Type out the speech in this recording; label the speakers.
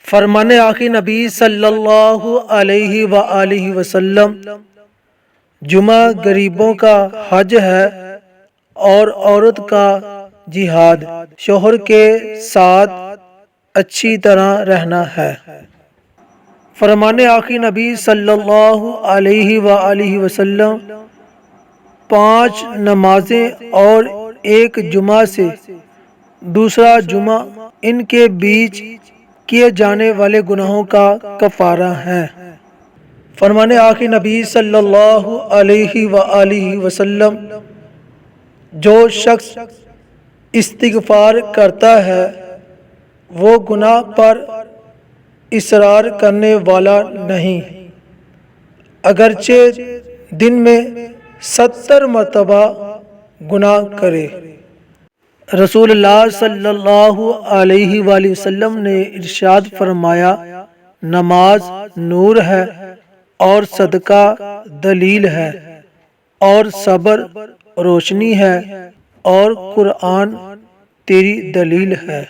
Speaker 1: فرمان آخی نبی صلی اللہ علیہ وآلہ وسلم، جمعہ غریبوں کا حج ہے اور عورت کا جہاد شوہر کے ساتھ اچھی طرح رہنا ہے۔ فرمان آخی نبی صلی اللہ علیہ وآلہ وسلم، 5 نمازیں اور ایک جمعہ سے دوسرا جمعہ ان کے بیچ کیے جانے والے گناہوں کا کفارہ ہے۔ فرمان آخی نبی صلی اللہ علیہ وآلہ وسلم، جو شخص استغفار کرتا ہے وہ گناہ پر اصرار کرنے والا نہیں، اگرچہ دن میں 70 مرتبہ گناہ کرے۔ رسول اللہ صلی اللہ علیہ وآلہ وسلم نے ارشاد فرمایا، نماز نور ہے اور صدقہ دلیل ہے اور صبر روشنی ہے اور قرآن تیری دلیل ہے۔